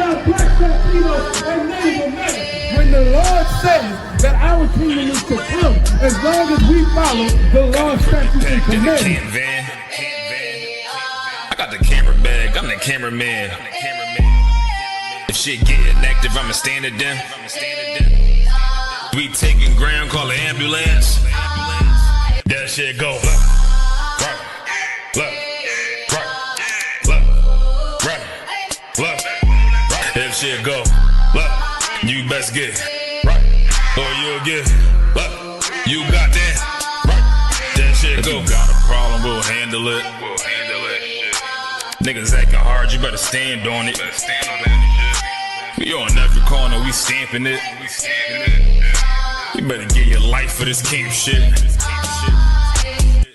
y'all blacks, Latinos, and Native Americans. When the Lord says that our kingdom is to come, as long as we follow the law, statutes, and commandments. I got the camera bag, I'm the cameraman. If shit getting active, I'ma stand it down. We taking ground, call an ambulance. That shit go. If shit go, you best get right, or you'll get you got that shit go. If you got a problem, we'll handle it. Niggas acting hard, you better stand on it. We on every corner, we stamping it. You better get your life for this camp shit.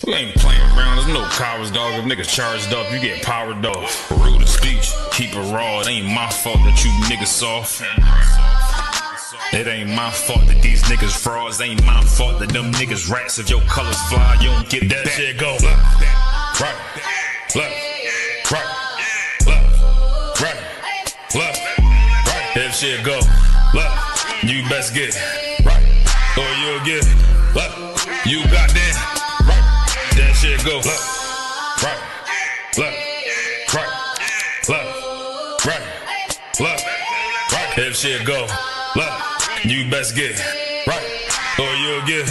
We ain't playing around, there's no cowards, dog. If niggas charged up, you get powered off. Rude of speech, keep it raw. It ain't my fault that you niggas soft. It ain't my fault that these niggas frauds. It ain't my fault that them niggas rats. If your colors fly, you don't get that shit go. Right, right. If shit go, you best get right, or you'll get you got that. That shit go right. If shit go you best get right, or you'll get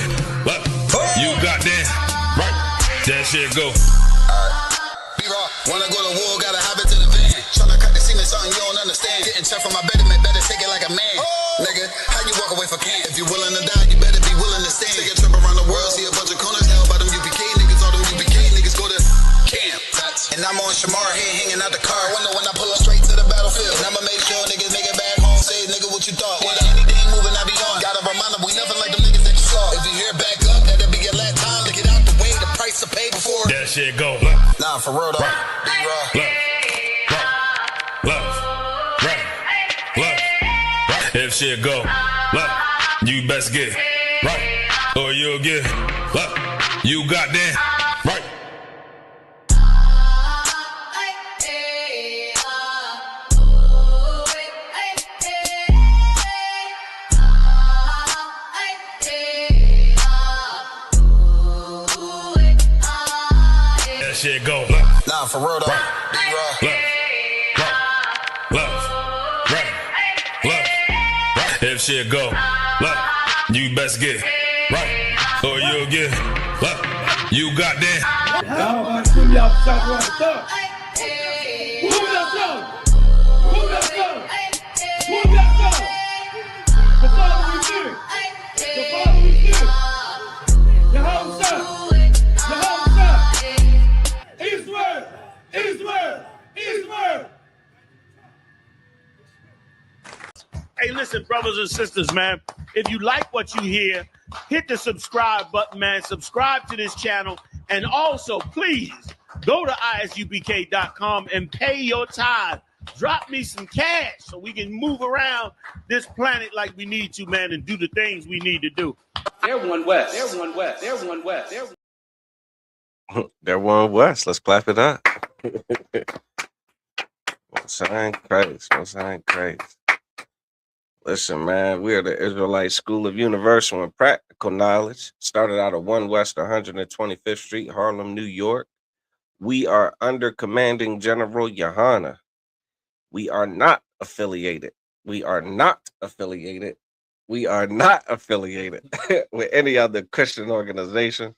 you got that right. That shit go. Wanna go to war, gotta hop into the van. Tryna cut the semen, something you don't understand. Getting checked from my betterment, better take it like a man. Nigga, how you walk away for camp? If you willing to die, you better be willing to stand. Take a trip around the world, see a bunch of corners held by them UPK niggas. All them UPK niggas go to camp. And I'm on Shamar here, hanging out the car. Wonder when I pull up straight to the battlefield. And I'ma make sure niggas make it back home. Say, nigga, what you thought? Whether anything moving, I be on. Gotta remind them, we nothing like them niggas that you saw. If you hear back up, that'll be your last time to get out the way. The price to pay before. That shit go. Nah, for real though. If shit go, you best get right, or you'll get you got that right. That shit go. Nah, for real though. If shit go, you best get right, or you'll get you got that. Y'all about to swim y'all south around the thug. Move that song. Move that song. Move that song. The Father we fear. The Father we fear. Yahweh. Yahweh. Israel. Israel. Israel. Hey, listen, brothers and sisters, man. If you like what you hear, hit the subscribe button, man. Subscribe to this channel. And also, please, go to ISUPK.com and pay your tithe. Drop me some cash so we can move around this planet like we need to, man, and do the things we need to do. They're one West. They're one West. They're one West. They're one West. Let's clap it up. Most High Christ. Most High Christ. Listen, man, we are the Israelite School of Universal and Practical Knowledge. Started out of 1 West 125th Street, Harlem, New York. We are under Commanding General Yohana. We are not affiliated. We are not affiliated. We are not affiliated with any other Christian organization,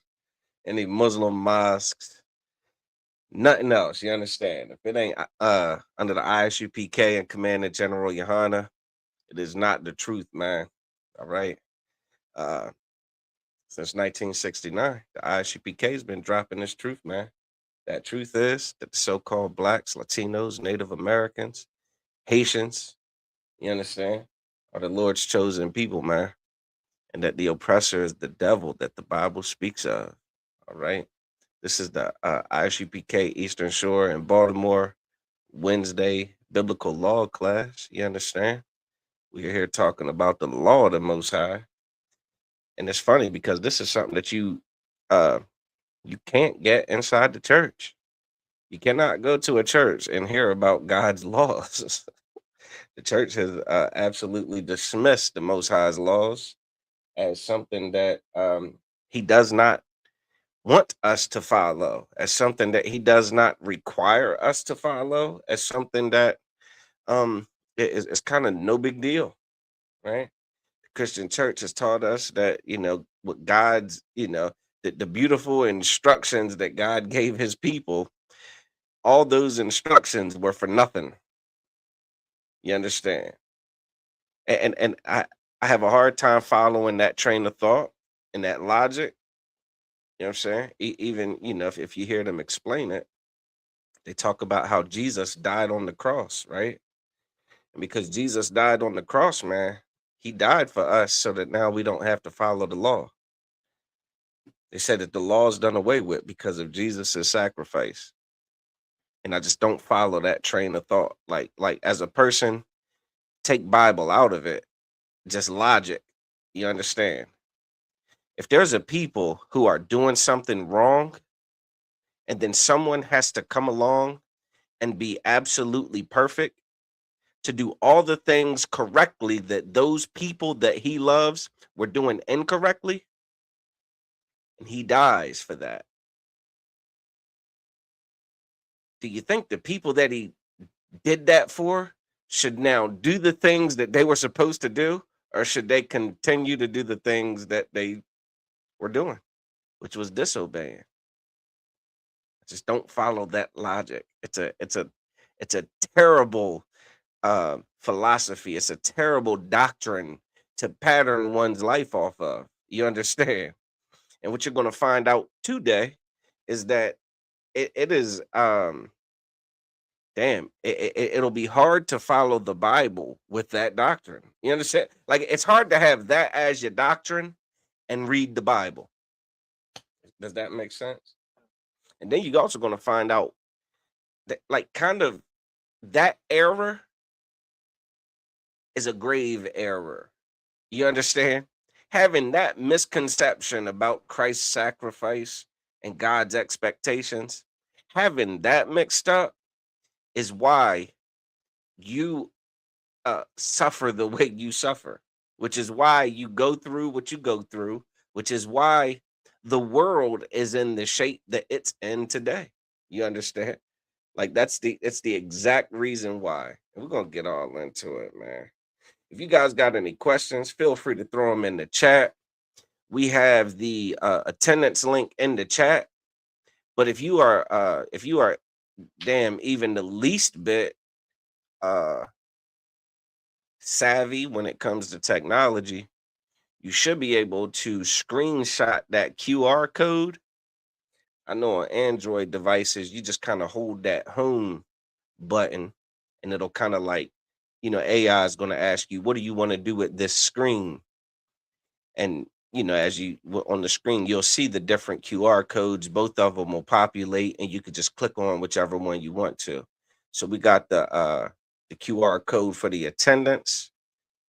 any Muslim mosques, nothing else. You understand? If it ain't under the ISUPK and Commanding General Yohana, it is not the truth, man. All right. Since 1969, the ISUPK has been dropping this truth, man. That truth is that the so-called blacks, Latinos, Native Americans, Haitians, you understand, are the Lord's chosen people, man. And that the oppressor is the devil that the Bible speaks of. All right. This is the ISUPK Eastern Shore in Baltimore Wednesday biblical law class. You understand? We are here talking about the law of the Most High. And it's funny because this is something that you can't get inside the church. You cannot go to a church and hear about God's laws. The church has absolutely dismissed the Most High's laws as something that he does not want us to follow, as something that he does not require us to follow, as something that it's kind of no big deal, right? The Christian church has taught us that, what God's, the beautiful instructions that God gave his people, all those instructions were for nothing. You understand? And I have a hard time following that train of thought and that logic. You know what I'm saying? Even, if you hear them explain it, they talk about how Jesus died on the cross, right? And because Jesus died on the cross, man, he died for us so that now we don't have to follow the law. They said that the law is done away with because of Jesus' sacrifice. And I just don't follow that train of thought. Like as a person, take Bible out of it, just logic. You understand? If there's a people who are doing something wrong, and then someone has to come along and be absolutely perfect to do all the things correctly that those people that he loves were doing incorrectly, and he dies for that. Do you think the people that he did that for should now do the things that they were supposed to do, or should they continue to do the things that they were doing, which was disobeying? I just don't follow that logic. It's a terrible philosophy. It's a terrible doctrine to pattern one's life off of. You understand? And what you're going to find out today is that it is it'll be hard to follow the Bible with that doctrine. You understand? Like, it's hard to have that as your doctrine and read the Bible. Does that make sense? And then you're also going to find out that, like, kind of that error is a grave error. You understand? Having that misconception about Christ's sacrifice and God's expectations, having that mixed up is why you suffer the way you suffer, which is why you go through what you go through, which is why the world is in the shape that it's in today. You understand? Like, it's the exact reason why. And we're gonna get all into it, man. If you guys got any questions, feel free to throw them in the chat. We have the attendance link in the chat. But if you are damn even the least bit savvy when it comes to technology, you should be able to screenshot that QR code. I know on Android devices, you just kind of hold that home button and it'll kind of like, AI is going to ask you, what do you want to do with this screen? And, as you on the screen, you'll see the different QR codes. Both of them will populate and you could just click on whichever one you want to. So we got the QR code for the attendance.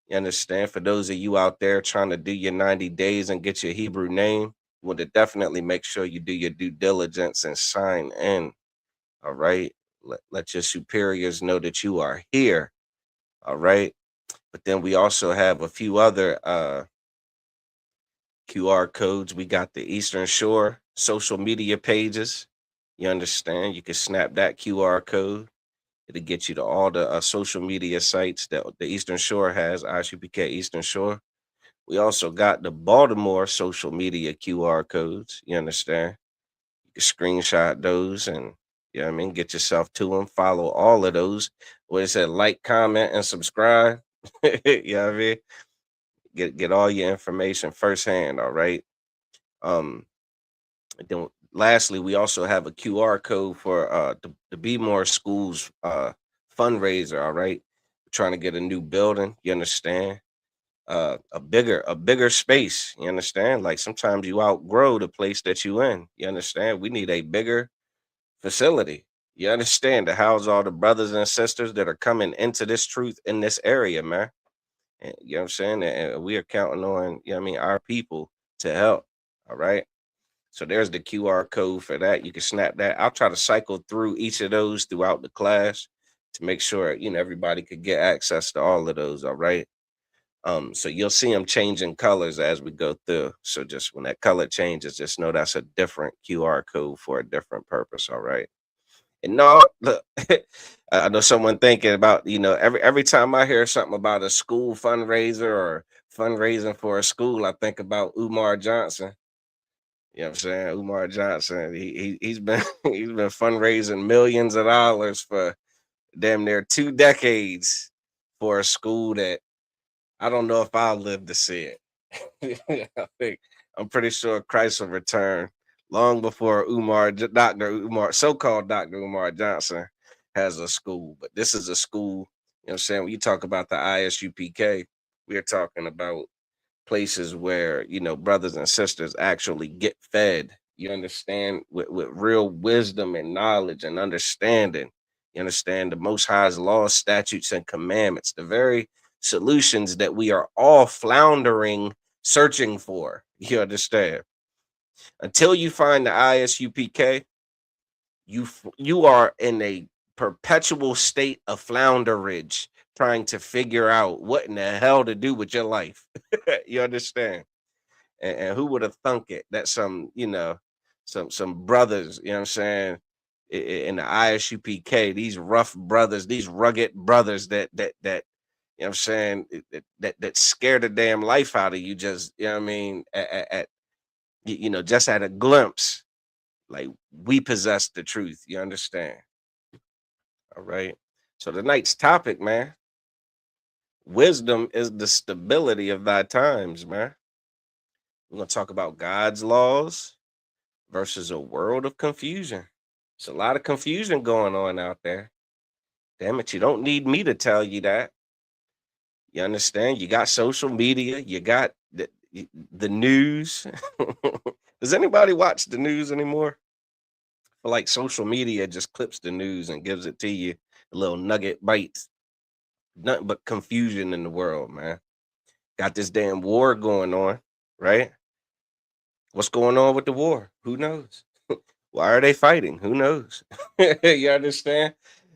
You understand? For those of you out there trying to do your 90 days and get your Hebrew name, you want to definitely make sure you do your due diligence and sign in. All right. Let your superiors know that you are here. All right. But then we also have a few other QR codes. We got the Eastern Shore social media pages. You understand? You can snap that QR code. It'll get you to all the social media sites that the Eastern Shore has, ISUPK Eastern Shore. We also got the Baltimore social media QR codes. You understand? You can screenshot those and, get yourself to them. Follow all of those. What it said, like, comment, and subscribe. You know what I mean? Get all your information firsthand, all right? Then lastly, we also have a QR code for the Be More Schools fundraiser, all right? We're trying to get a new building, you understand? A bigger space, you understand? Like, sometimes you outgrow the place that you in, you understand? We need a bigger facility, you understand, to house all the brothers and sisters that are coming into this truth in this area, man. And, you know what I'm saying? And we are counting on, our people to help, all right? So there's the QR code for that. You can snap that. I'll try to cycle through each of those throughout the class to make sure, everybody could get access to all of those. All right. So you'll see them changing colors as we go through. So just when that color changes, just know that's a different QR code for a different purpose. All right. And no, look, I know someone thinking about, every time I hear something about a school fundraiser or fundraising for a school, I think about Umar Johnson. You know what I'm saying? Umar Johnson. He's been he's been fundraising millions of dollars for damn near 2 decades for a school that I don't know if I'll live to see it. I'm pretty sure Christ will return long before Dr. Umar, so-called Dr. Umar Johnson has a school. But this is a school, what I'm saying? When you talk about the ISUPK, we're talking about places where, brothers and sisters actually get fed. You understand, with real wisdom and knowledge and understanding. You understand the Most High's laws, statutes, and commandments, the very solutions that we are all floundering, searching for. You understand? Until you find the ISUPK, you are in a perpetual state of flounderage, trying to figure out what in the hell to do with your life. You understand? And who would have thunk it that some brothers, what I'm saying, in the ISUPK, these rough brothers, these rugged brothers that what I'm saying, that scare the damn life out of you, just, what I mean, at just at a glimpse, like, we possess the truth. You understand? All right. So tonight's topic, man, wisdom is the stability of thy times, man. We're gonna talk about God's laws versus a world of confusion. There's a lot of confusion going on out there. Damn it, you don't need me to tell you that. You understand? You got social media, you got the news. Does anybody watch the news anymore? I feel like social media just clips the news and gives it to you a little nugget bites. Nothing but confusion in the world, man. Got this damn war going on, right? What's going on with the war? Who knows? Why are they fighting? Who knows? You understand?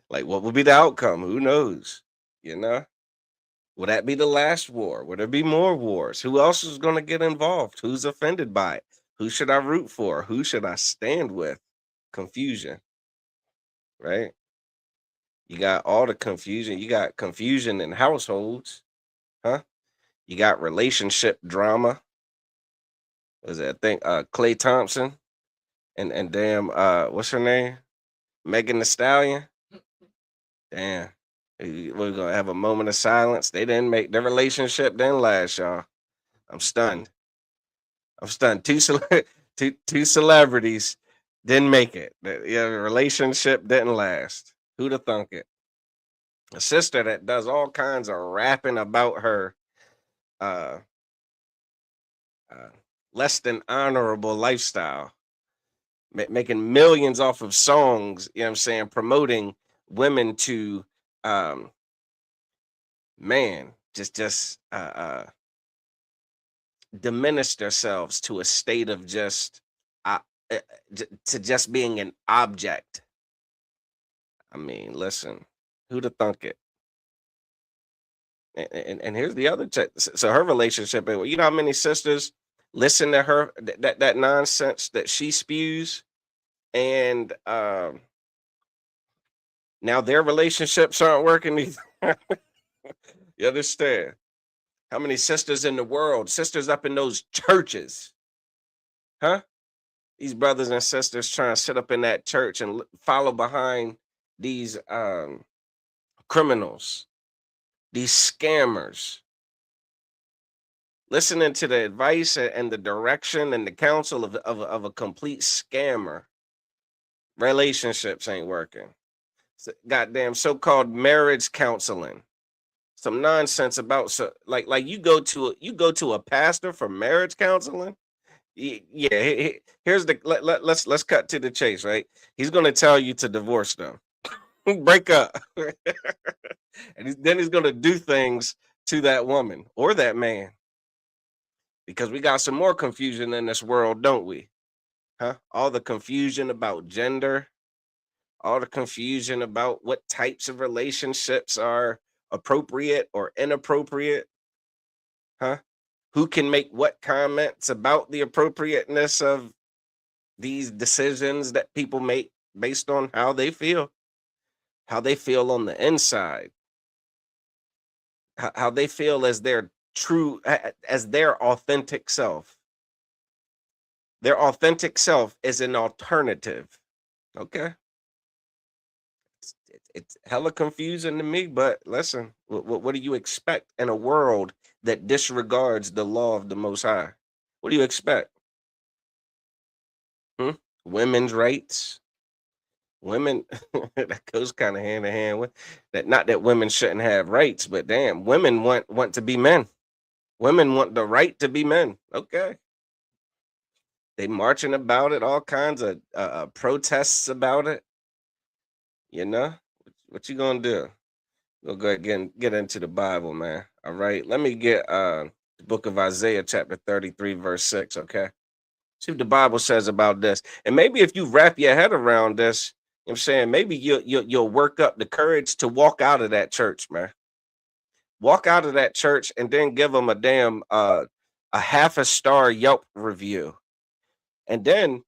Like, what will be the outcome? Who knows? Will that be the last war? Will there be more wars? Who else is going to get involved? Who's offended by it? Who should I root for? Who should I stand with? Confusion, right? You got all the confusion. You got confusion in households, huh? You got relationship drama. Was it, I think, Clay Thompson and damn, what's her name? Megan Thee Stallion. Damn. We're gonna have a moment of silence. They didn't make their relationship didn't last, y'all. I'm stunned. Two celebrities didn't make it. The relationship didn't last. Who'd have thunk it? A sister that does all kinds of rapping about her uh, uh less than honorable lifestyle, making millions off of songs, you know what I'm saying, promoting women to man, just diminish themselves to a state of just to just being an object. I mean, listen, who'd have thunk it? And here's the other check. So her relationship, you know how many sisters listen to her, that nonsense that she spews, and now their relationships aren't working either. You understand? How many sisters in the world, sisters up in those churches, huh? These brothers and sisters trying to sit up in that church and follow behind these criminals, these scammers, listening to the advice and the direction and the counsel of a complete scammer. Relationships ain't working. Goddamn so-called marriage counseling. Some nonsense about, so like you go to a pastor for marriage counseling. Yeah, here's the let's cut to the chase, right? He's gonna tell you to divorce them, break up, and then he's gonna do things to that woman or that man, because we got some more confusion in this world, don't we? Huh? All the confusion about gender, all the confusion about what types of relationships are appropriate or inappropriate, huh? Who can make what comments about the appropriateness of these decisions that people make based on how they feel on the inside, how they feel as their true, as their authentic self. Their authentic self is an alternative. Okay. It's hella confusing to me, but listen, what do you expect in a world that disregards the law of the Most High? What do you expect? Women's rights? Women, that goes kind of hand in hand with that. Not that women shouldn't have rights, but damn, women want to be men. Women want the right to be men. Okay. They marching about it, all kinds of protests about it. You know, what you gonna do? We'll go ahead and get into the Bible, man. All right. Let me get the book of Isaiah, chapter 33, verse 6. Okay. See what the Bible says about this. And maybe if you wrap your head around this, you know what I'm saying, maybe you'll work up the courage to walk out of that church, man. Walk out of that church and then give them a damn a half a star Yelp review. And then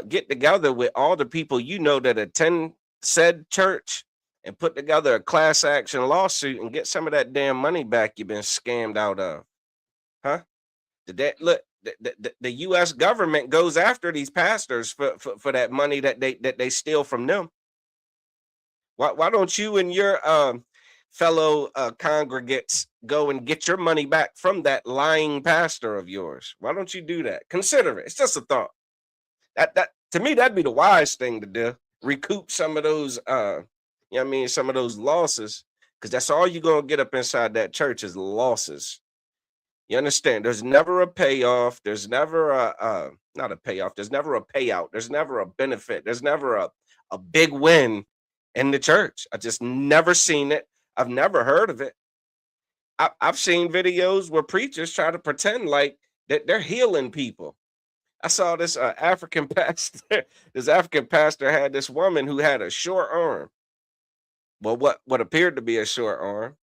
get together with all the people you know that attend said church and put together a class action lawsuit and get some of that damn money back you've been scammed out of. Huh? The U.S. government goes after these pastors for that money that they steal from them. Why don't you and your fellow congregates go and get your money back from that lying pastor of yours? Why don't you do that? Consider it. It's just a thought. That to me, that'd be the wise thing to do. Recoup some of those some of those losses, because that's all you're gonna get up inside that church is losses. You understand? There's never a payoff. There's never not a payoff. There's never a payout. There's never a benefit. There's never a big win in the church. I just never seen it. I've never heard of it. I've seen videos where preachers try to pretend like that they're healing people. I saw this African pastor. This African pastor had this woman who had a short arm. Well, what appeared to be a short arm.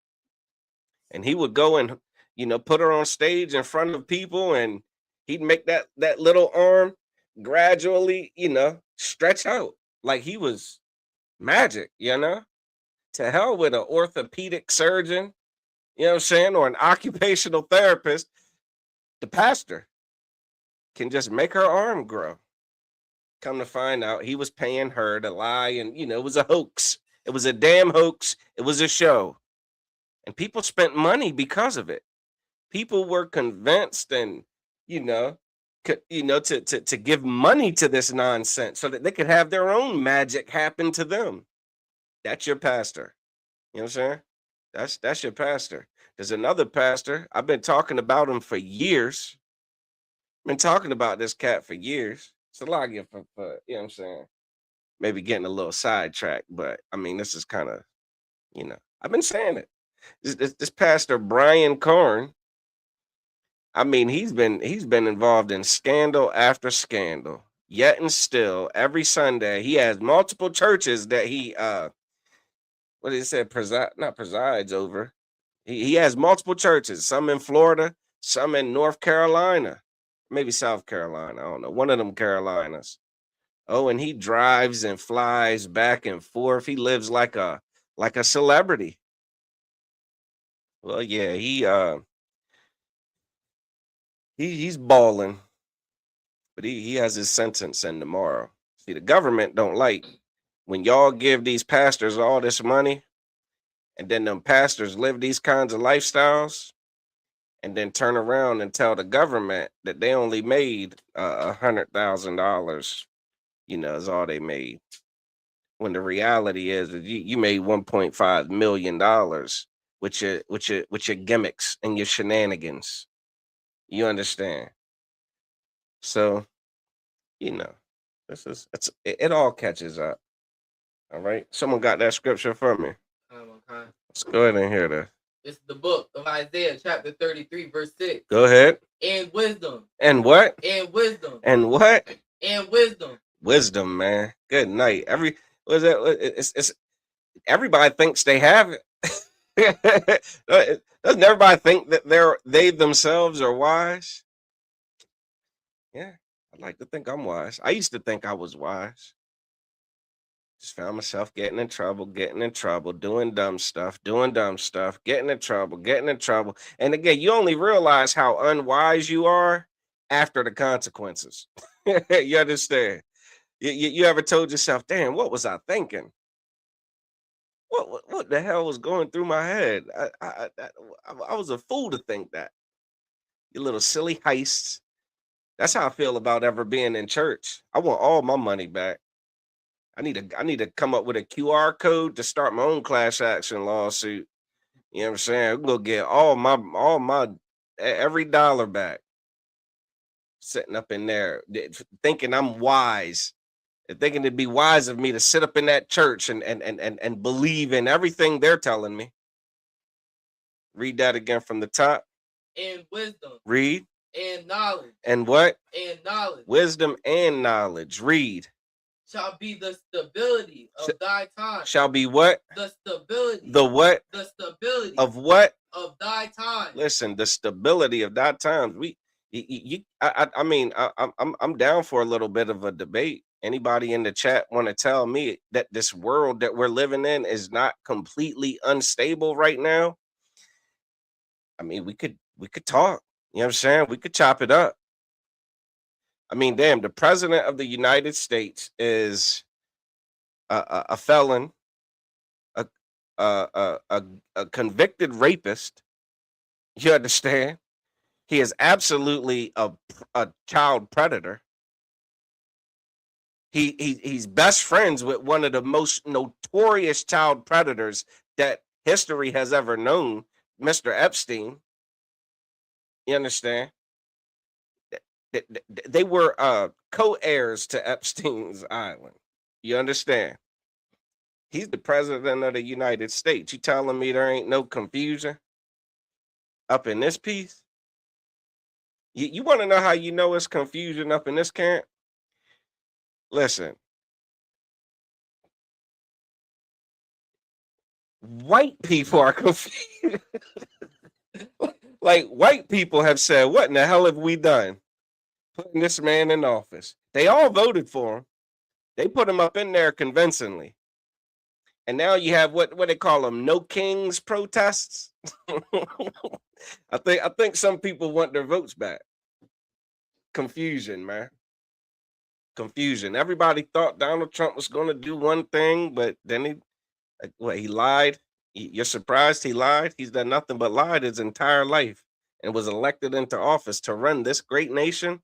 And he would go and, put her on stage in front of people, and he'd make that little arm gradually, stretch out like he was magic, To hell with an orthopedic surgeon, you know what I'm saying, or an occupational therapist. The pastor can just make her arm grow. Come to find out, he was paying her to lie, and it was a hoax. It was a damn hoax. It was a show, and people spent money because of it. People were convinced, and to give money to this nonsense so that they could have their own magic happen to them. That's your pastor. You know what I'm saying? That's your pastor. There's another pastor. I've been talking about him for years. Been talking about this cat for years. It's a lot of for you know what I'm saying? Maybe getting a little sidetracked, but I mean, this is kind of, I've been saying it. This pastor Brian Korn. I mean, he's been involved in scandal after scandal. Yet and still, every Sunday he has multiple churches that he what did he say? Presides over. He has multiple churches. Some in Florida, some in North Carolina, maybe South Carolina. I don't know. One of them Carolinas. Oh, and he drives and flies back and forth. He lives like a celebrity. Well, yeah, he's balling, but he has his sentence in tomorrow. See, the government don't like when y'all give these pastors all this money, and then them pastors live these kinds of lifestyles, and then turn around and tell the government that they only made $100,000. Is all they made. When the reality is that you made $1.5 million with your gimmicks and your shenanigans. You understand? So, it all catches up. All right. Someone got that scripture for me. Okay. Let's go ahead and hear that. It's the book of Isaiah, chapter 33, verse 6. Go ahead. And wisdom. And what? And wisdom. And what? And wisdom. Wisdom, man. Good night. Was that? It's everybody thinks they have it. Doesn't everybody think that they themselves are wise? Yeah, I like to think I'm wise. I used to think I was wise. Just found myself getting in trouble, doing dumb stuff, getting in trouble. And again, you only realize how unwise you are after the consequences. You understand? You ever told yourself, damn, what was I thinking? What the hell was going through my head? I was a fool to think that. You little silly heists. That's how I feel about ever being in church. I want all my money back. I need to come up with a QR code to start my own class action lawsuit. You know what I'm saying? I'm gonna get all my every dollar back. Sitting up in there thinking I'm wise. And thinking it'd be wise of me to sit up in that church and believe in everything they're telling me. Read that again from the top. And wisdom. Read. And knowledge. And what? And knowledge. Wisdom and knowledge. Read. Shall be the stability of thy time. Shall be what? The stability. The what? The stability. Of what? Of thy time. Listen, the stability of thy times. I mean, I'm down for a little bit of a debate. Anybody in the chat want to tell me that this world that we're living in is not completely unstable right now? I mean, we could talk. You know what I'm saying? We could chop it up. I mean, damn, the president of the United States is a felon, a convicted rapist. You understand? He is absolutely a child predator. He's best friends with one of the most notorious child predators that history has ever known, Mr. Epstein. You understand? They were co-heirs to Epstein's island. You understand? He's the president of the United States. You telling me there ain't no confusion up in this piece? You want to know how you know it's confusion up in this camp? Listen. White people are confused. Like, white people have said, what in the hell have we done? Putting this man in office. They all voted for him. They put him up in there convincingly. And now you have what they call them, no kings protests. I think some people want their votes back. Confusion, man. Confusion. Everybody thought Donald Trump was going to do one thing, but then he lied. You're surprised he lied? He's done nothing but lied his entire life and was elected into office to run this great nation.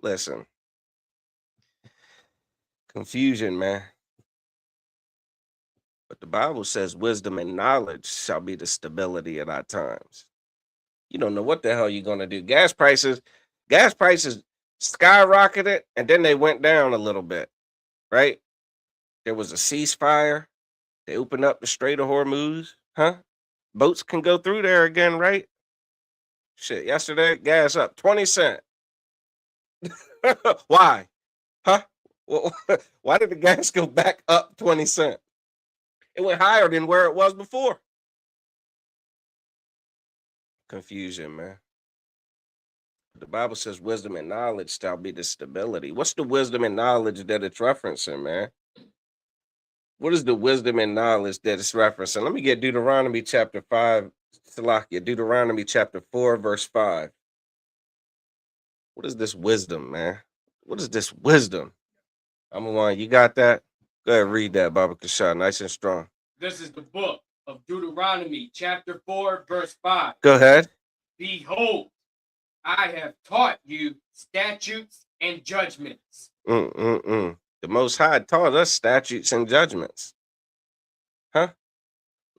Listen. Confusion, man. But the Bible says wisdom and knowledge shall be the stability at our times. You don't know what the hell you're going to do. Gas prices skyrocketed and then they went down a little bit, right? There was a ceasefire. They opened up the Strait of Hormuz, huh? Boats can go through there again, right? Shit, yesterday, gas up 20 cents. Why? Huh? Well, why did the gas go back up 20 cents? It went higher than where it was before. Confusion, man. The Bible says wisdom and knowledge shall be the stability. What's the wisdom and knowledge that it's referencing, man? What is the wisdom and knowledge that it's referencing? Let me get Deuteronomy chapter 5, Salakia, Deuteronomy chapter 4, verse 5. What is this wisdom, man? What is this wisdom? I'm one. You got that? Go ahead, read that, Baba Kashah, nice and strong. This is the book of Deuteronomy, chapter 4, verse 5. Go ahead. Behold, I have taught you statutes and judgments. The Most High taught us statutes and judgments. Huh?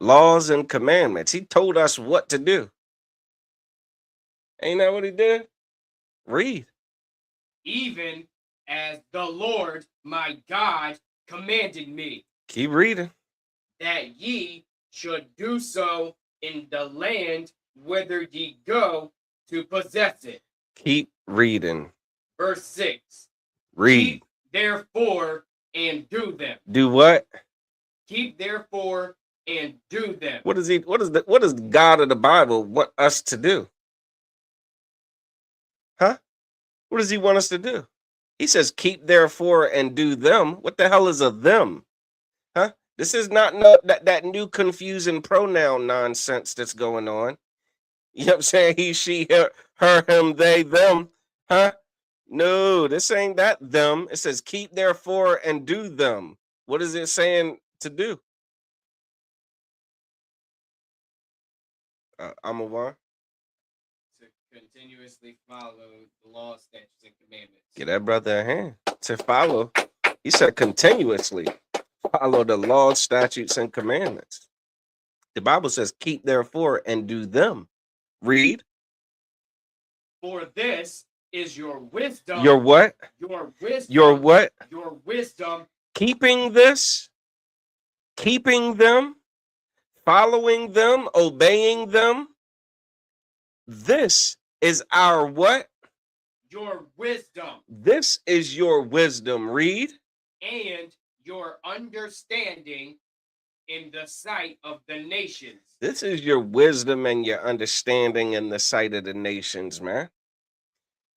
Laws and commandments. He told us what to do. Ain't that what he did? Read. Even as the Lord my God commanded me. Keep reading. That ye should do so in the land whither ye go to possess it. Keep reading. Verse 6. Read. Keep therefore and do them. Do what? Keep therefore and do them. What does God of the Bible want us to do? Huh? What does he want us to do? He says, keep therefore and do them. What the hell is a them? Huh? This is not that new confusing pronoun nonsense that's going on. You know what I'm saying? He, she, her, him, they, them. Huh? No, this ain't that them. It says keep therefore and do them. What is it saying to do? Amawar? To continuously follow the law, statutes, and commandments. Get that brother a hand. To follow. He said continuously follow the law, statutes, and commandments. The Bible says keep therefore and do them. Read. For this is your wisdom. Your what? Your wisdom. Your what? Your wisdom. Keeping this, keeping them, following them, obeying them. This is our what? Your wisdom. This is your wisdom. Read. And your understanding in the sight of the nations. This is your wisdom and your understanding in the sight of the nations, man.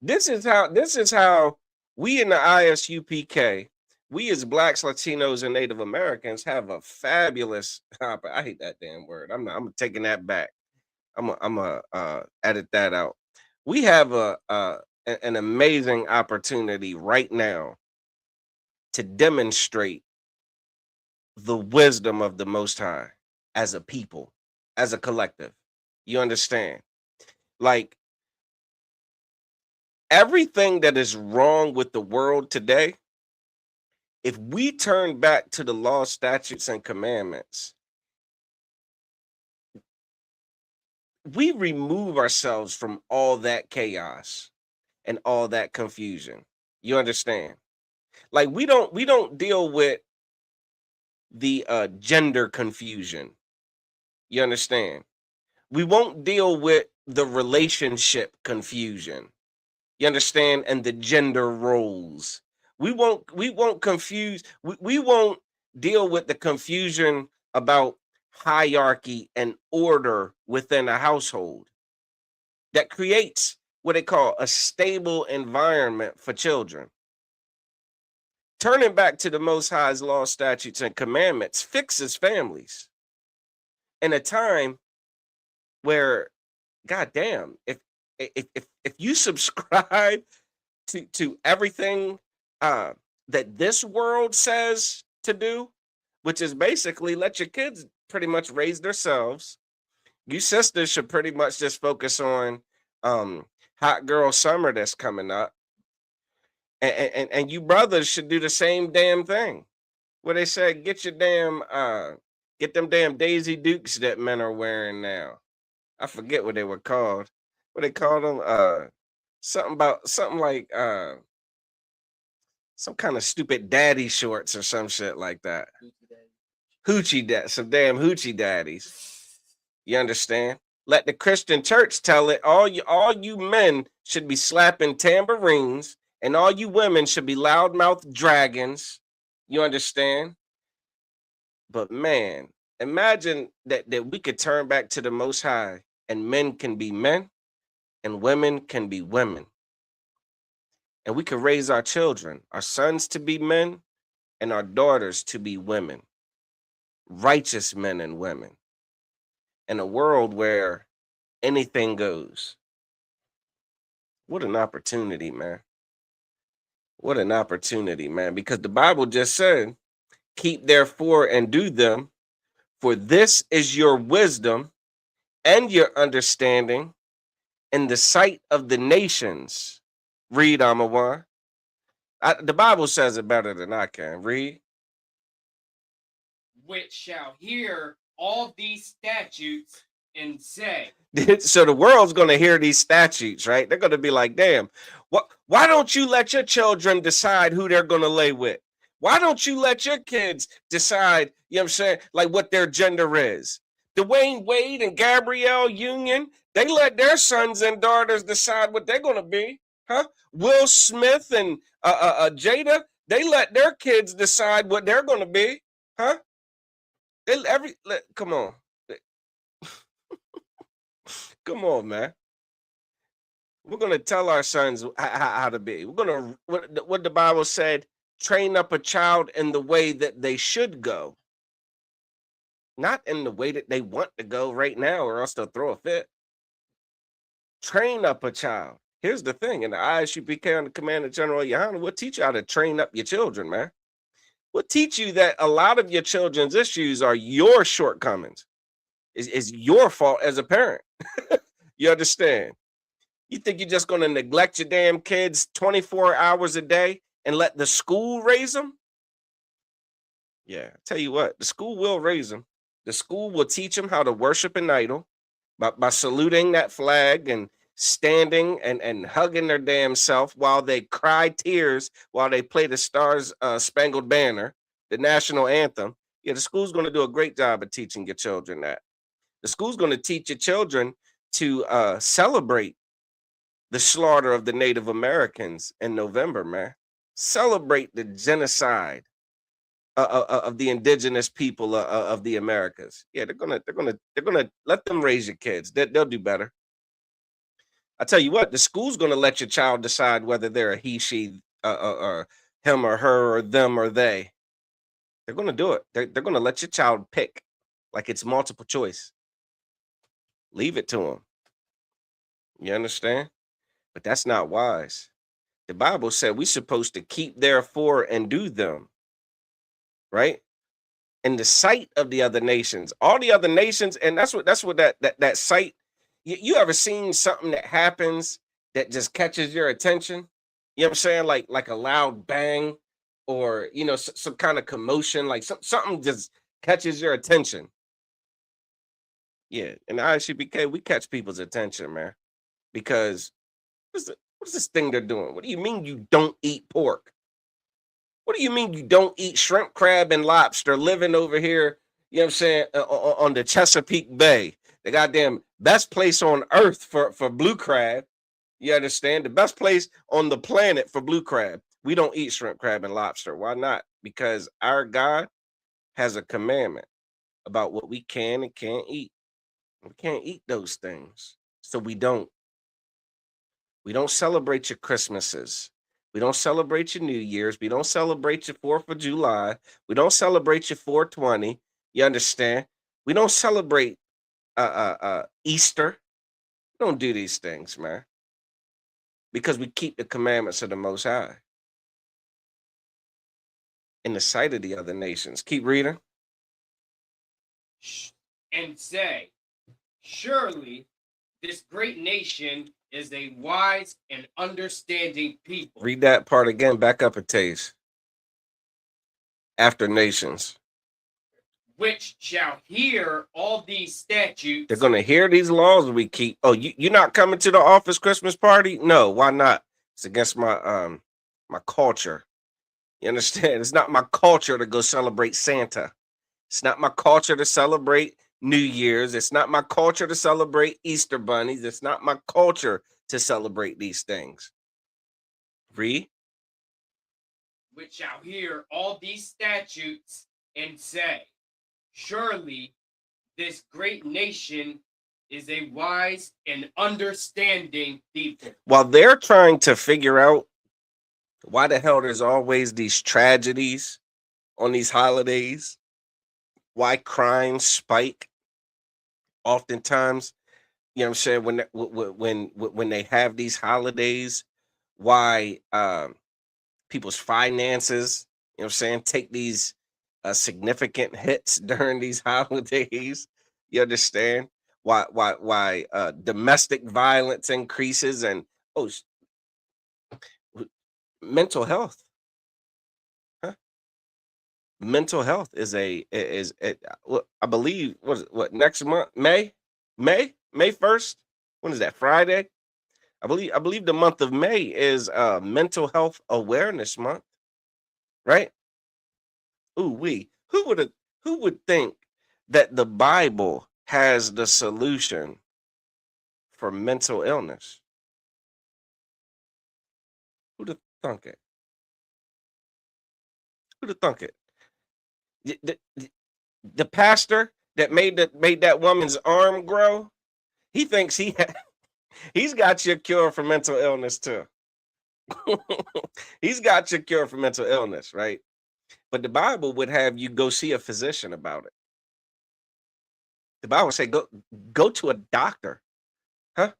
This is how we in the ISUPK, we as Blacks, Latinos, and Native Americans have a fabulous, I hate that damn word. I'm taking that back. I'm gonna edit that out. We have an amazing opportunity right now to demonstrate the wisdom of the Most High as a people, as a collective. You understand? Like, everything that is wrong with the world today, if we turn back to the law, statutes, and commandments, we remove ourselves from all that chaos and all that confusion. You understand? Like, we don't deal with the gender confusion. You understand? We won't deal with the relationship confusion. You understand? And the gender roles. We won't confuse, we won't deal with the confusion about hierarchy and order within a household that creates what they call a stable environment for children. Turning back to the Most High's law, statutes, and commandments fixes families in a time where, goddamn, if you subscribe to everything that this world says to do, which is basically let your kids pretty much raise themselves. You sisters should pretty much just focus on hot girl summer that's coming up. And you brothers should do the same damn thing. Where they said, get them damn Daisy Dukes that men are wearing now. I forget what they were called. What they called them? Something like some kind of stupid daddy shorts or some shit like that. Hoochie dad, some damn hoochie daddies. You understand? Let the Christian church tell it. All you men should be slapping tambourines, and all you women should be loudmouth dragons. You understand? But man, imagine that we could turn back to the Most High, and men can be men, and women can be women. And we could raise our children, our sons to be men, and our daughters to be women. Righteous men and women. In a world where anything goes. What an opportunity, man. What an opportunity, man. Because the Bible just said, keep therefore and do them, for this is your wisdom and your understanding in the sight of the nations. Read, Amawar. The Bible says it better than I can. Read. Which shall hear all these statutes and say. So the world's going to hear these statutes, right? They're going to be like, damn, why don't you let your children decide who they're going to lay with? Why don't you let your kids decide, you know what I'm saying, like what their gender is? Dwayne Wade and Gabrielle Union, they let their sons and daughters decide what they're going to be. Huh? Will Smith and Jada, They let their kids decide what they're going to be, huh? Come on. Come on, man. We're going to tell our sons how to be. We're going to, what the Bible said, train up a child in the way that they should go, not in the way that they want to go right now, or else they'll throw a fit. Train up a child. Here's the thing: in the ISUPK and the Commander General Yohana, we'll teach you how to train up your children, man. We'll teach you that a lot of your children's issues are your shortcomings. It's your fault as a parent. You understand? You think you're just going to neglect your damn kids 24 hours a day and let the school raise them? Yeah, I tell you what, the school will raise them. The school will teach them how to worship an idol by saluting that flag and standing and hugging their damn self while they cry tears while they play the Stars Spangled Banner, the national anthem. Yeah, the school's going to do a great job of teaching your children that. The school's going to teach your children to celebrate the slaughter of the Native Americans in November, man. Celebrate the genocide of the indigenous people of the Americas. Yeah, they're gonna let them raise your kids. They'll do better. I tell you what, the school's gonna let your child decide whether they're a he, she, or him or her or them or they. They're gonna do it. They're gonna let your child pick, like it's multiple choice. Leave it to them. You understand? But that's not wise. The Bible said we're supposed to keep therefore and do them, right? In the sight of the other nations, all the other nations, and that's what that sight. You ever seen something that happens that just catches your attention? You know what I'm saying? Like a loud bang, or some kind of commotion, like something just catches your attention. Yeah, in the ISUPK, we catch people's attention, man, because what's this thing they're doing? What do you mean you don't eat pork? What do you mean you don't eat shrimp, crab, and lobster living over here, you know what I'm saying, on the Chesapeake Bay, the goddamn best place on earth for blue crab? You understand? The best place on the planet for blue crab. We don't eat shrimp, crab, and lobster. Why not? Because our God has a commandment about what we can and can't eat. We can't eat those things. So we don't. We don't celebrate your Christmases. We don't celebrate your New Year's. We don't celebrate your 4th of July. We don't celebrate your 420. You understand? We don't celebrate Easter. We don't do these things, man. Because we keep the commandments of the Most High in the sight of the other nations. Keep reading. And say, surely this great nation is a wise and understanding people. Read that part again. Back up a taste. After nations. Which shall hear all these statutes. They're going to hear these laws we keep. Oh, you're not coming to the office Christmas party? No, why not? It's against my culture. You understand? It's not my culture to go celebrate Santa. It's not my culture to celebrate New Year's. It's not my culture to celebrate Easter bunnies. It's not my culture to celebrate these things. Read. Which shall hear all these statutes and say, surely this great nation is a wise and understanding people. While they're trying to figure out why the hell there's always these tragedies on these holidays, why crime spike oftentimes, you know what I'm saying, when they have these holidays, why people's finances, you know what I'm saying, take these significant hits during these holidays. You understand why domestic violence increases, and mental health. Mental health is I believe, what next month, May 1st. When is that? Friday? I believe the month of May is mental health awareness month, right? Ooh, who would think that the Bible has the solution for mental illness? Who'd have thunk it? Who'd have thunk it? The pastor that made that woman's arm grow, he thinks he's got your cure for mental illness too. He's got your cure for mental illness, right? But the Bible would have you go see a physician about it. The Bible would say go to a doctor, huh?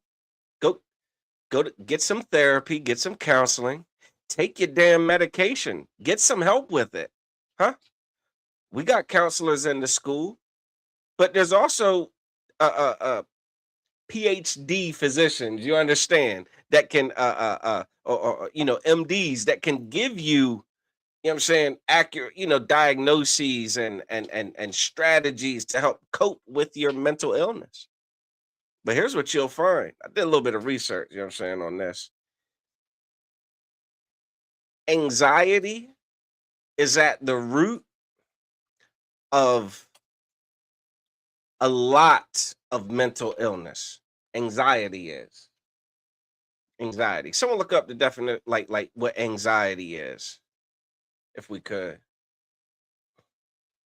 Go to get some therapy, get some counseling, take your damn medication, get some help with it, huh? We got counselors in the school, but there's also PhD physicians, you understand, that can or MDs that can give you know what I'm saying, accurate, diagnoses and strategies to help cope with your mental illness. But here's what you'll find. I did a little bit of research, you know what I'm saying, on this. Anxiety is at the root of a lot of mental illness. Anxiety is. Anxiety. Someone look up the definite, like what anxiety is, if we could.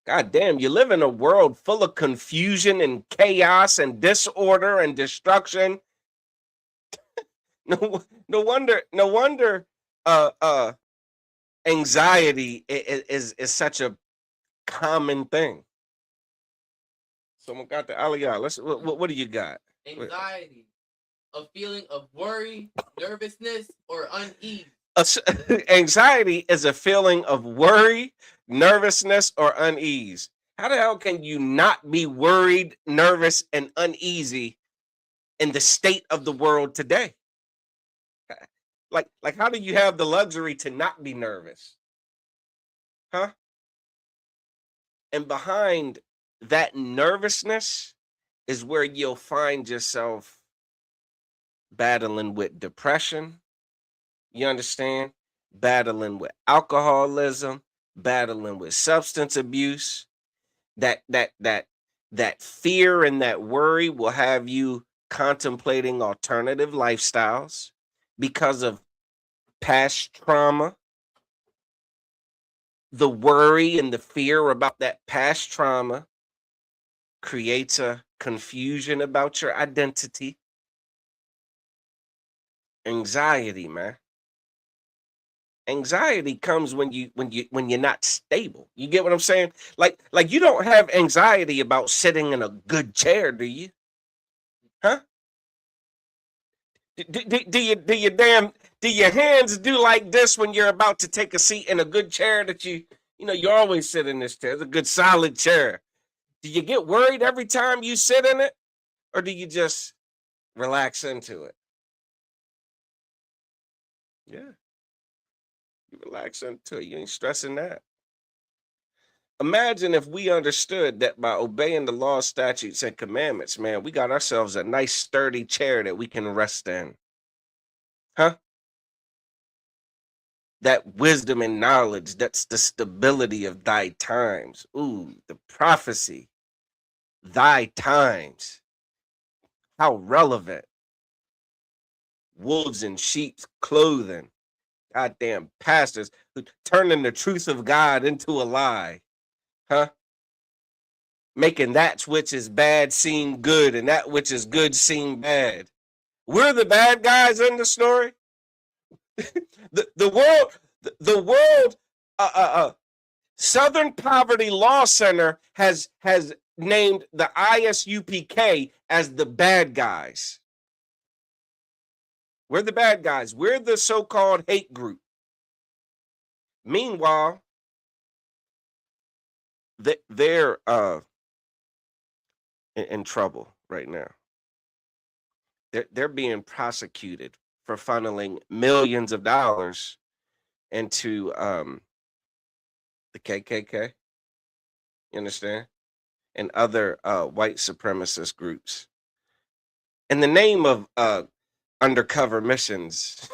God damn, you live in a world full of confusion and chaos and disorder and destruction. No wonder anxiety is such a common thing. Someone got the aliyah. What do you got? Anxiety, a feeling of worry, nervousness, or unease. Anxiety is a feeling of worry, nervousness, or unease. How the hell can you not be worried, nervous, and uneasy in the state of the world today? Like how do you have the luxury to not be nervous? Huh? And behind that nervousness is where you'll find yourself battling with depression. You understand? Battling with alcoholism, battling with substance abuse. That fear and that worry will have you contemplating alternative lifestyles because of past trauma. The worry and the fear about that past trauma creates a confusion about your identity. Anxiety, man. Anxiety comes when you're not stable. You get what I'm saying? Like you don't have anxiety about sitting in a good chair, do you? Huh? Do your hands do like this when you're about to take a seat in a good chair that you always sit in this chair? It's a good solid chair. Do you get worried every time you sit in it, or do you just relax into it? Yeah. You relax into it. You ain't stressing that. Imagine if we understood that by obeying the law, statutes, and commandments, man, we got ourselves a nice sturdy chair that we can rest in. Huh? That wisdom and knowledge, that's the stability of thy times. Ooh, the prophecy. Thy times. How relevant. Wolves in sheep's clothing. Goddamn pastors who turning the truth of God into a lie. Huh? Making that which is bad seem good and that which is good seem bad. We're the bad guys in the story. the world Southern Poverty Law Center has named the ISUPK as the bad guys. We're the bad guys. We're the so-called hate group. Meanwhile, they're in trouble right now. They're being prosecuted for funneling millions of dollars into the KKK. You understand? And other white supremacist groups. In the name of undercover missions.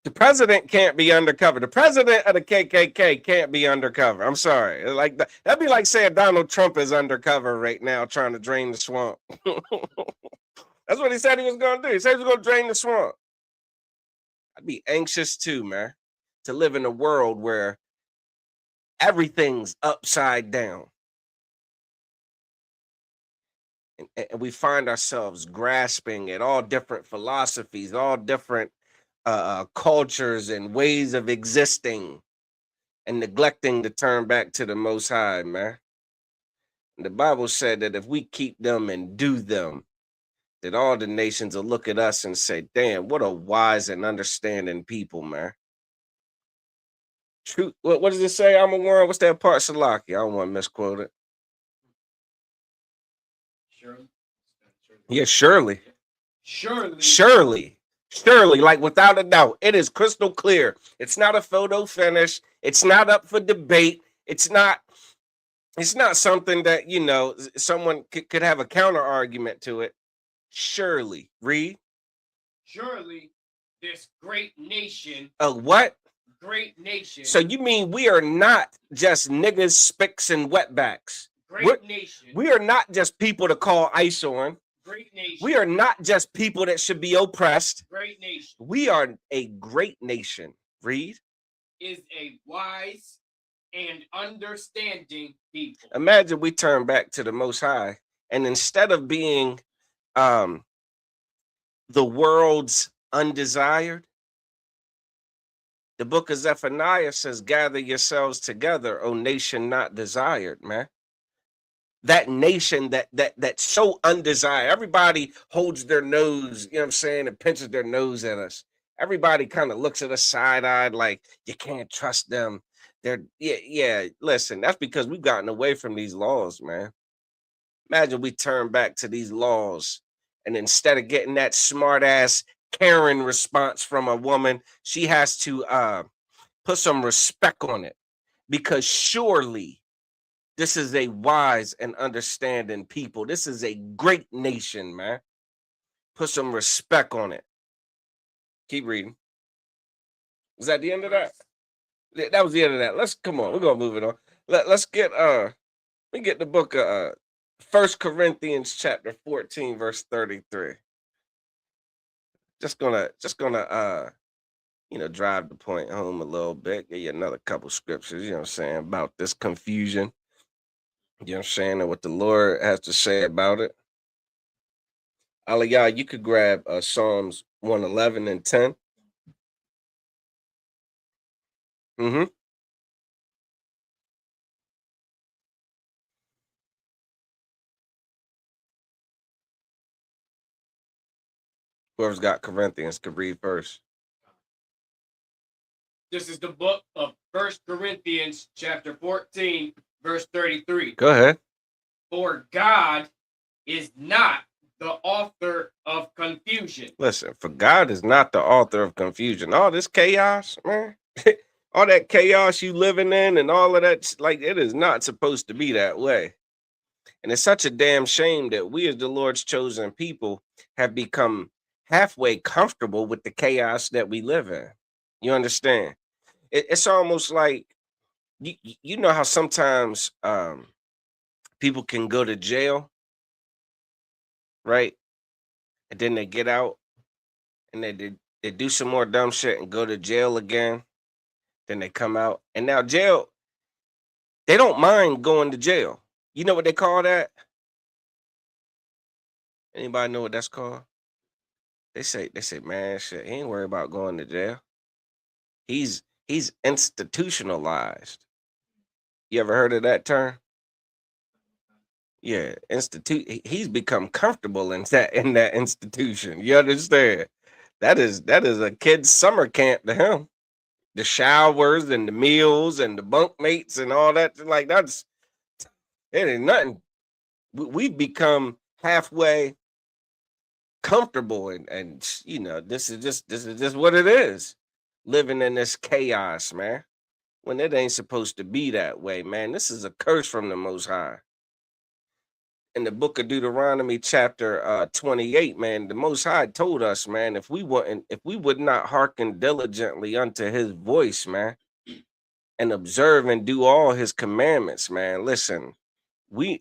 The president can't be undercover. The president of the KKK can't be undercover. I'm sorry. Like that'd be like saying Donald Trump is undercover right now trying to drain the swamp. That's what he said he was going to do. He said he was going to drain the swamp. I'd be anxious too, man. to live in a world where everything's upside down. And we find ourselves grasping at all different philosophies, all different cultures and ways of existing, and neglecting to turn back to the Most High, man. And the Bible said that if we keep them and do them, that all the nations will look at us and say, damn, what a wise and understanding people, man. True. What does it say? I'm a world. What's that part, Salaki? I don't want to misquote it. Surely. Yeah, surely. Surely. Surely, like without a doubt. It is crystal clear. It's not a photo finish. It's not up for debate. It's not something that, you know, someone could have a counter argument to it. Surely. Read. Surely this great nation. What? Great nation. So you mean we are not just niggas, spicks, and wetbacks? Great nation. We are not just people to call ice on. Great nation. We are not just people that should be oppressed. Great nation. We are a great nation. Read. Is a wise and understanding people. Imagine we turn back to the Most High, and instead of being the world's undesired, the book of Zephaniah says, gather yourselves together, O nation not desired, man. That nation that's so undesired. Everybody holds their nose, you know what I'm saying, and pinches their nose at us. Everybody kind of looks at us side-eyed like you can't trust them. Yeah, listen, that's because we've gotten away from these laws, man. Imagine we turn back to these laws, and instead of getting that smart-ass Karen response from a woman, she has to put some respect on it, because surely this is a wise and understanding people. This is a great nation, man. Put some respect on it. Keep reading. Was that the end of that? That was the end of that. Let's come on. We're gonna move it on. Let's get we get the book of 1 Corinthians chapter 14, verse 33. Just gonna you know, drive the point home a little bit. Give you another couple scriptures, you know what I'm saying, about this confusion. You know what I'm saying, and what the Lord has to say about it. Aliyah, you could grab Psalms 111 and 10. Mm-hmm. Whoever's got Corinthians could read first. This is the book of 1 Corinthians chapter 14, verse 33. Go ahead. For God is not the author of confusion. Listen, for God is not the author of confusion. All this chaos, man, all that chaos you living in and all of that, like, it is not supposed to be that way. And it's such a damn shame that we as the Lord's chosen people have become halfway comfortable with the chaos that we live in. You understand? It's almost like, you know how sometimes people can go to jail, right? And then they get out and they do some more dumb shit and go to jail again. Then they come out. And now jail, they don't mind going to jail. You know what they call that? Anybody know what that's called? They say, man, shit, he ain't worried about going to jail. He's institutionalized. You ever heard of that term? Yeah, he's become comfortable in that institution. You understand? That is a kid's summer camp to him. The showers and the meals and the bunkmates and all that, like, it ain't nothing. We've become halfway comfortable, and you know, this is just what it is. Living in this chaos, man. When it ain't supposed to be that way, man. This is a curse from the Most High. In the book of Deuteronomy, chapter 28, man, the Most High told us, man, if we would not hearken diligently unto his voice, man, and observe and do all his commandments, man, listen,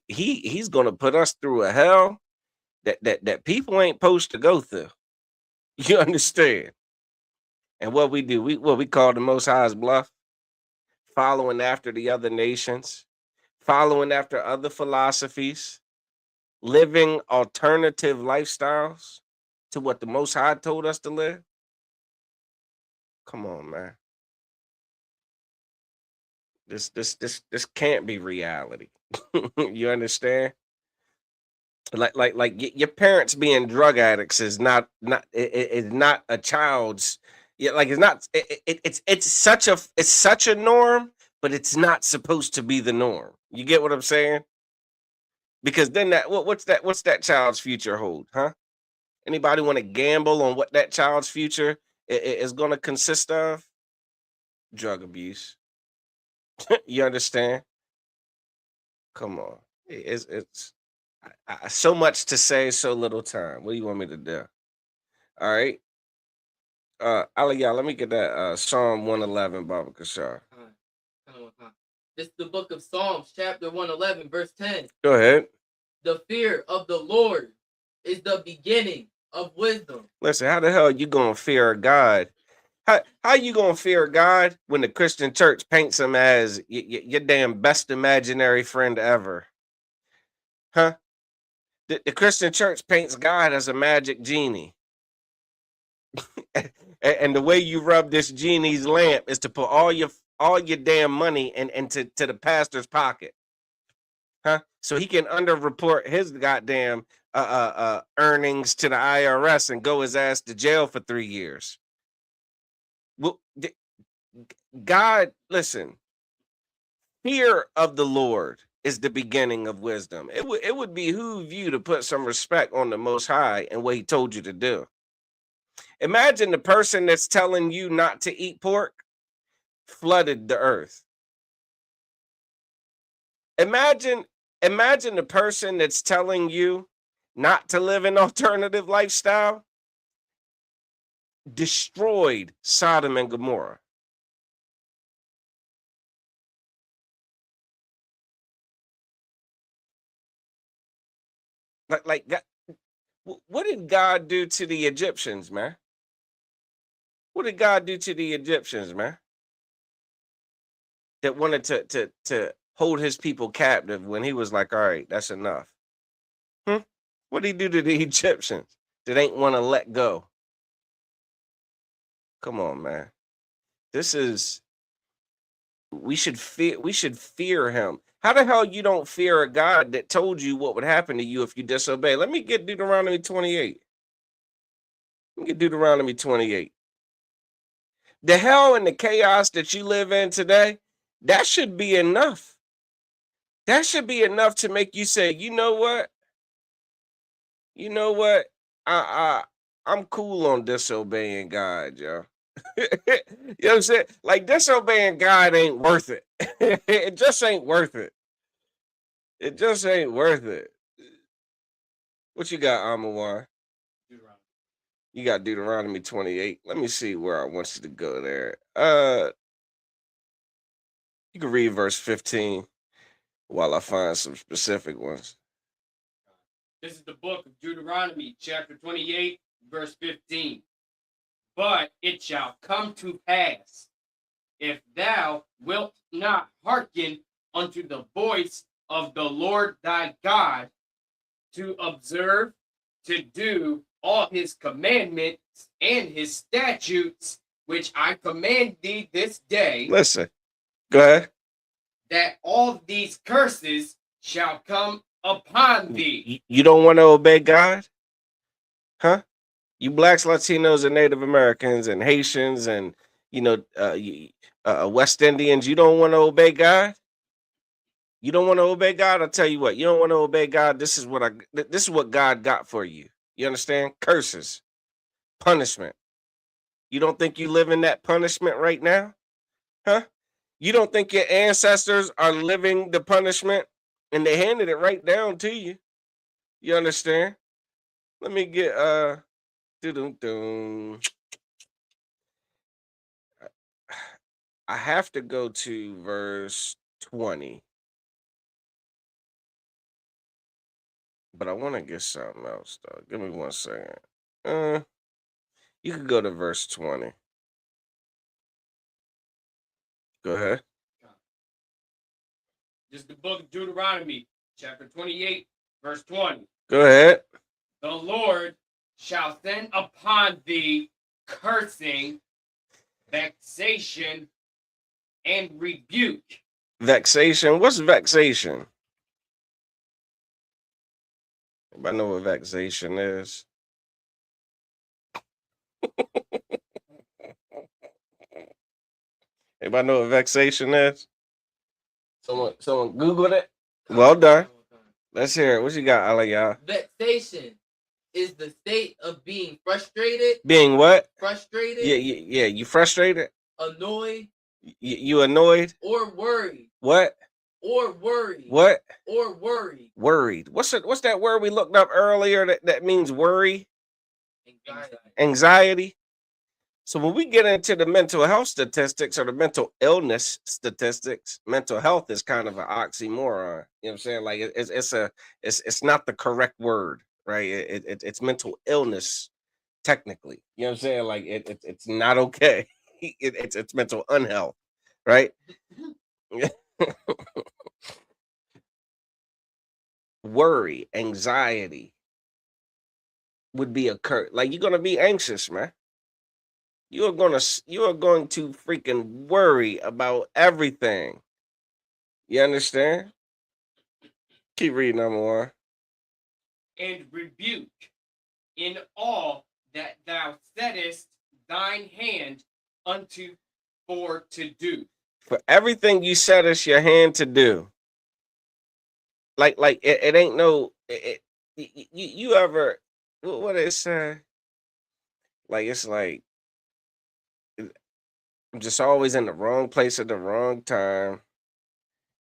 he's gonna put us through a hell that people ain't supposed to go through. You understand? And what we do, we call the Most High's bluff, following after the other nations, following after other philosophies, living alternative lifestyles to what the Most High told us to live. Come on, man. This can't be reality. You understand? Your parents being drug addicts is not is not a child's. Yeah, like it's not. It's such a norm, but it's not supposed to be the norm. You get what I'm saying? Because then what's that child's future hold, huh? Anybody want to gamble on what that child's future is going to consist of? Drug abuse. You understand? Come on, it's so much to say, so little time. What do you want me to do? All right. Aliyah, let me get that Psalm 111, Baba Kashar. This is the book of Psalms, chapter 111, verse 10. Go ahead. The fear of the Lord is the beginning of wisdom. Listen, how the hell you gonna fear God? How you gonna fear God when the Christian church paints him as your damn best imaginary friend ever? Huh? The Christian church paints God as a magic genie. And the way you rub this genie's lamp is to put all your damn money into the pastor's pocket. Huh? So he can underreport his goddamn earnings to the IRS and go his ass to jail for 3 years. Well, God, listen, fear of the Lord is the beginning of wisdom. It would behoove you to put some respect on the Most High and what he told you to do. Imagine the person that's telling you not to eat pork flooded the earth. Imagine the person that's telling you not to live an alternative lifestyle destroyed Sodom and Gomorrah. What did God do to the Egyptians, man? What did God do to the Egyptians, man? That wanted to hold his people captive when he was like, all right, that's enough. What did he do to the Egyptians that ain't want to let go? Come on, man. We should fear him. How the hell you don't fear a God that told you what would happen to you if you disobey? Let me get Deuteronomy 28. Let me get Deuteronomy 28. The hell and the chaos that you live in today, that should be enough. That should be enough to make you say, you know what? You know what? I'm cool on disobeying God, yo. You know what I'm saying? Like disobeying God ain't worth it. It just ain't worth it. It just ain't worth it. What you got, Amawan? You got Deuteronomy 28. Let me see where I want you to go there. You can read verse 15 while I find some specific ones. This is the book of Deuteronomy, chapter 28, verse 15. But it shall come to pass, if thou wilt not hearken unto the voice of the Lord thy God, to observe, to do all his commandments and his statutes, which I command thee this day. Listen, go ahead. That all these curses shall come upon thee. You don't want to obey God? Huh? You blacks, Latinos, and Native Americans, and Haitians, and West Indians, you don't want to obey God? You don't want to obey God? I'll tell you what. You don't want to obey God. This is what God got for you. You understand? Curses, punishment. You don't think you live in that punishment right now? Huh? You don't think your ancestors are living the punishment and they handed it right down to you? You understand? Let me get I have to go to verse 20. But I want to get something else though. Give me 1 second. You could go to verse 20. Go ahead. This is the book of Deuteronomy, chapter 28, verse 20. Go ahead. The Lord shall send upon thee cursing, vexation, and rebuke. Vexation. What's vexation? Anybody know what vexation is? Anybody know what vexation is? Someone Googled it. Well done. Let's hear it. What you got, Aliyah? Vexation is the state of being frustrated. Being what? Frustrated. Yeah. You frustrated? Annoyed. You annoyed? Or worried. What? Or worried. What? Or worried. Worried. What's that word we looked up earlier that means worry? Anxiety. So when we get into the mental health statistics or the mental illness statistics, mental health is kind of an oxymoron. You know what I'm saying? Like it's not the correct word, right? It's mental illness technically. You know what I'm saying? Like it's not okay. It's mental unhealth, right? Worry, anxiety would be like you're gonna be anxious, man. You are going to freaking worry about everything. You understand? Keep reading, number one. And rebuke in all that thou settest thine hand unto for to do. For everything you set us your hand to do. Like it ain't no you ever what they say? Like it's like I'm just always in the wrong place at the wrong time.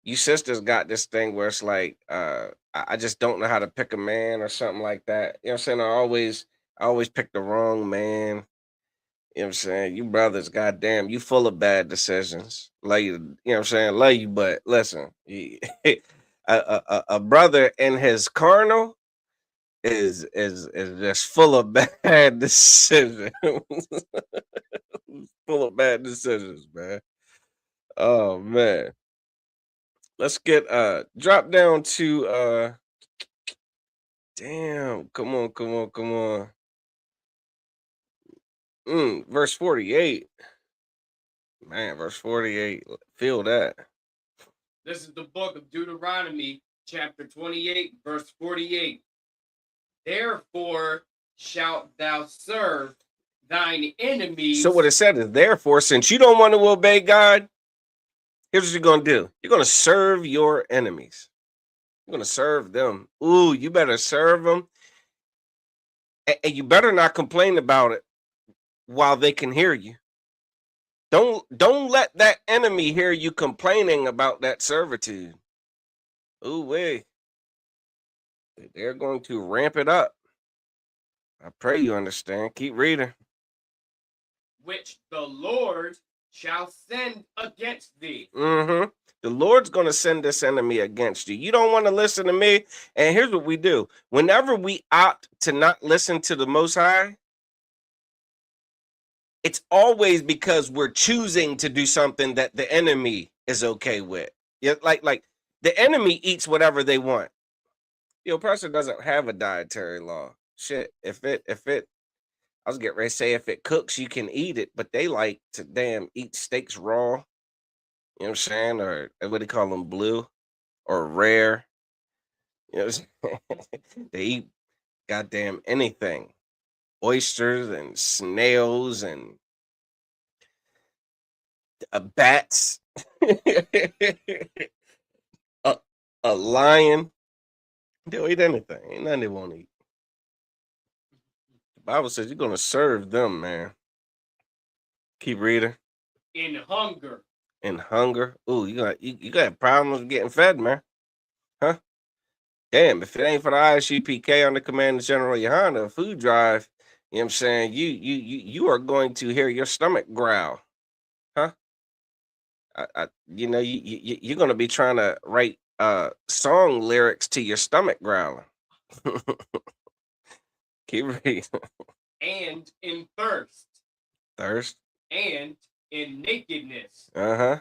You sisters got this thing where it's like I just don't know how to pick a man or something like that. You know what I'm saying? I always pick the wrong man. You know what I'm saying? You brothers, goddamn, you full of bad decisions. Love you, you know what I'm saying? Love you, but listen, a brother in his carnal is just full of bad decisions. Full of bad decisions, man. Oh man. Let's get drop down to damn, come on. Verse 48. Man, verse 48. Feel that. This is the book of Deuteronomy, chapter 28, verse 48. Therefore shalt thou serve thine enemies. So what it said is, therefore, since you don't want to obey God, here's what you're going to do. You're going to serve your enemies. You're going to serve them. Ooh, you better serve them. And you better not complain about it while they can hear you. Don't let that enemy hear you complaining about that servitude. Ooh, wait. They're going to ramp it up. I pray you understand. Keep reading. Which the Lord shall send against thee. The Lord's going to send this enemy against you. You don't want to listen to me. And here's what we do. Whenever we opt to not listen to the Most High, it's always because we're choosing to do something that the enemy is okay with. Yeah, like the enemy eats whatever they want. The oppressor doesn't have a dietary law. Shit, if it, I was getting ready to say if it cooks, you can eat it, but they like to damn eat steaks raw. You know what I'm saying? Or what do you call them, blue or rare? You know what I'm saying? They eat goddamn anything. Oysters and snails and bats. a lion. They'll eat anything. Ain't nothing they won't eat. The Bible says you're gonna serve them, man. Keep reading. In hunger. In hunger. Ooh, you got problems getting fed, man. Huh? Damn, if it ain't for the ISUPK under command of General Yohana, food drive, you know what I'm saying? You are going to hear your stomach growl. Huh? You're gonna be trying to write song lyrics to your stomach growling. Keep reading. And in thirst. Thirst. And in nakedness. Uh-huh.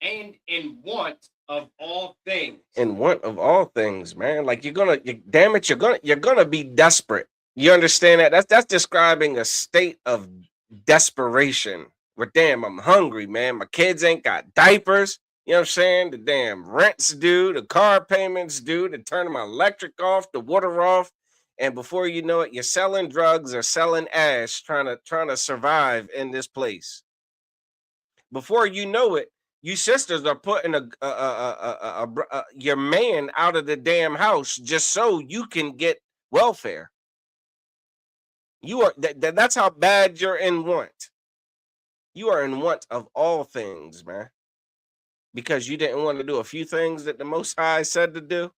and in want of all things. In want of all things, man. Like damn it, you're gonna be desperate. You understand that? That's describing a state of desperation. Where damn, I'm hungry, man. My kids ain't got diapers. You know what I'm saying? The damn rent's due, the car payments due, the turning my electric off, the water off. And before you know it, you're selling drugs or selling ash, trying to survive in this place. Before you know it, you sisters are putting your man out of the damn house just so you can get welfare. You are that's how bad you're in want. You are in want of all things, man. Because you didn't want to do a few things that the Most High said to do.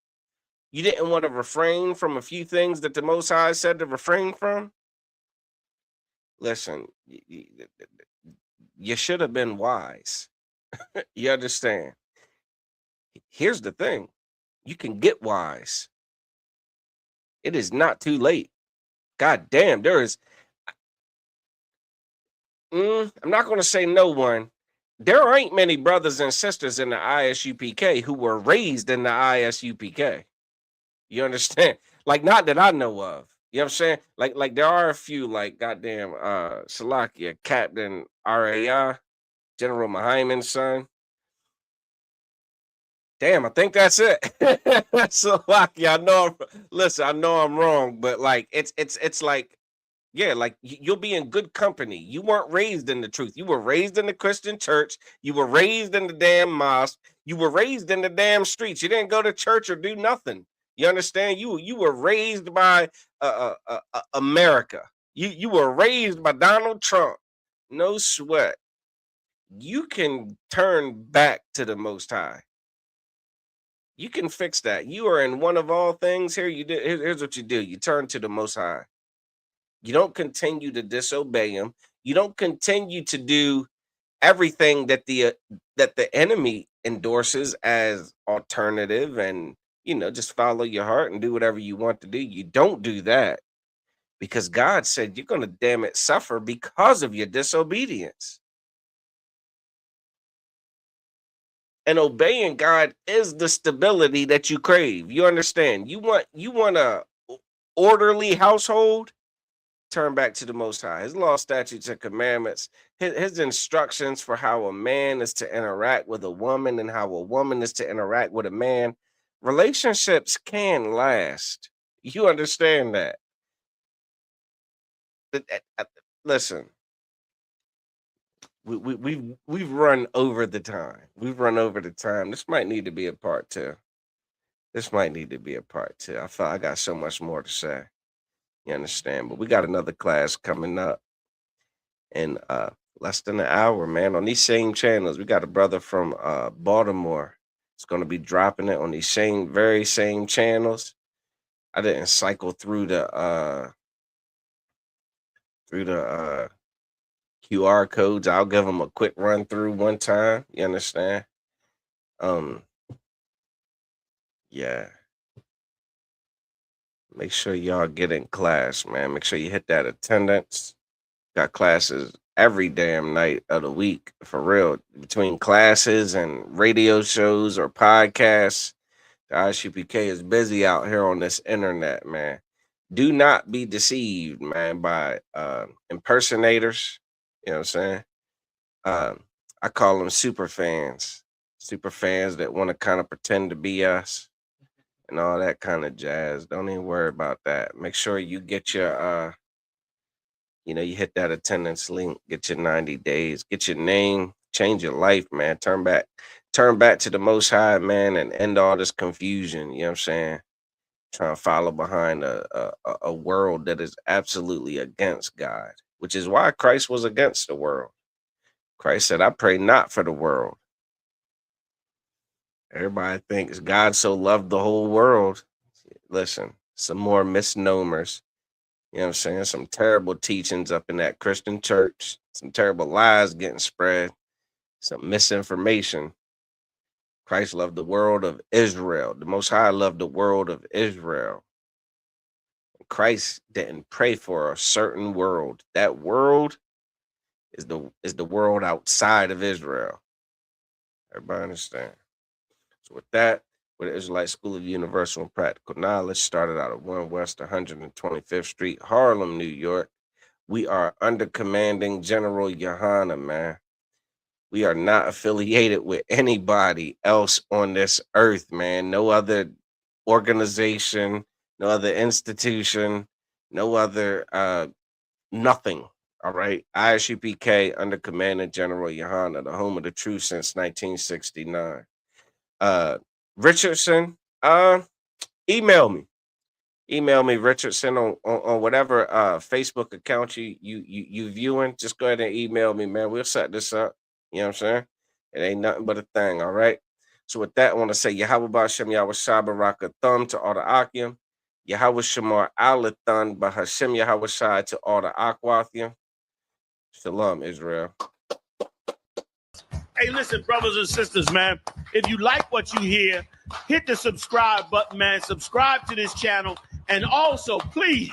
You didn't want to refrain from a few things that the Most High said to refrain from. Listen, you should have been wise. You understand? Here's the thing. You can get wise. It is not too late. God damn, there is. I'm not going to say no one. There ain't many brothers and sisters in the ISUPK who were raised in the ISUPK. You understand? Like, not that I know of. You know what I'm saying? Like there are a few, like goddamn Salakia, Captain RAI, General Mahaiman's son. Damn, I think that's it. Salakia, I know I'm wrong, but like it's like, yeah, like you'll be in good company. You weren't raised in the truth. You were raised in the Christian church. You were raised in the damn mosque. You were raised in the damn streets. You didn't go to church or do nothing. You understand? You were raised by America. You were raised by Donald Trump. No sweat. You can turn back to the Most High. You can fix that. You are in one of all things here. Here's what you do. You turn to the Most High. You don't continue to disobey him. You don't continue to do everything that the enemy endorses as alternative, and just follow your heart and do whatever you want to do. You don't do that, because God said you're going to damn it suffer because of your disobedience. And obeying God is the stability that you crave. You understand? You want a orderly household? Turn back to the Most High. His law, statutes, and commandments, his instructions for how a man is to interact with a woman and how a woman is to interact with a man. Relationships can last. You understand that? Listen, we've run over the time. We've run over the time. This might need to be a part two. I thought I got so much more to say. You understand? But we got another class coming up in less than an hour, man. On these same channels, we got a brother from Baltimore. It's going to be dropping it on these very same channels. I didn't cycle through the QR codes. I'll give them a quick run through one time. You understand? Yeah. Make sure y'all get in class, man. Make sure you hit that attendance. Got classes every damn night of the week, for real. Between classes and radio shows or podcasts, the ISUPK is busy out here on this internet, man. Do not be deceived, man, by impersonators. You know what I'm saying? I call them super fans that want to kind of pretend to be us and all that kind of jazz. Don't even worry about that. Make sure you get your you hit that attendance link, get your 90 days, get your name, change your life, man. Turn back to the Most High, man, and end all this confusion. You know what I'm saying? Trying to follow behind a world that is absolutely against God, which is why Christ was against the world. Christ said, I pray not for the world. Everybody thinks God so loved the whole world. Listen, some more misnomers. You know what I'm saying? Some terrible teachings up in that Christian church. Some terrible lies getting spread. Some misinformation. Christ loved the world of Israel. The Most High loved the world of Israel. Christ didn't pray for a certain world. That world is the world outside of Israel. Everybody understand? So with that, with the Israelite School of Universal and Practical Knowledge, started out at 1 West 125th Street, Harlem, New York. We are under commanding General Yohana, man. We are not affiliated with anybody else on this earth, man. No other organization, no other institution, no other nothing. All right. ISUPK under commanding General Yohana, the home of the truth since 1969. Richardson, email me. Email me, Richardson, on whatever Facebook account you viewing. Just go ahead and email me, man. We'll set this up. You know what I'm saying? It ain't nothing but a thing, all right? So with that, I want to say Yahweh Ba'Shem Yahweh Shai Baraka Thumb to all the Akim. Yahweh Shamar Alathun Bahashem Yahweh Shai to all the Akwathim. Shalom, Israel. Hey, listen, brothers and sisters, man. If you like what you hear, hit the subscribe button, man. Subscribe to this channel. And also, please,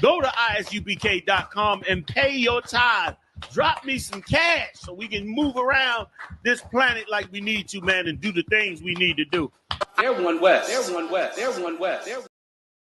go to ISUPK.com and pay your tithe. Drop me some cash so we can move around this planet like we need to, man, and do the things we need to do. They're one West. They're one West. They're one West. They're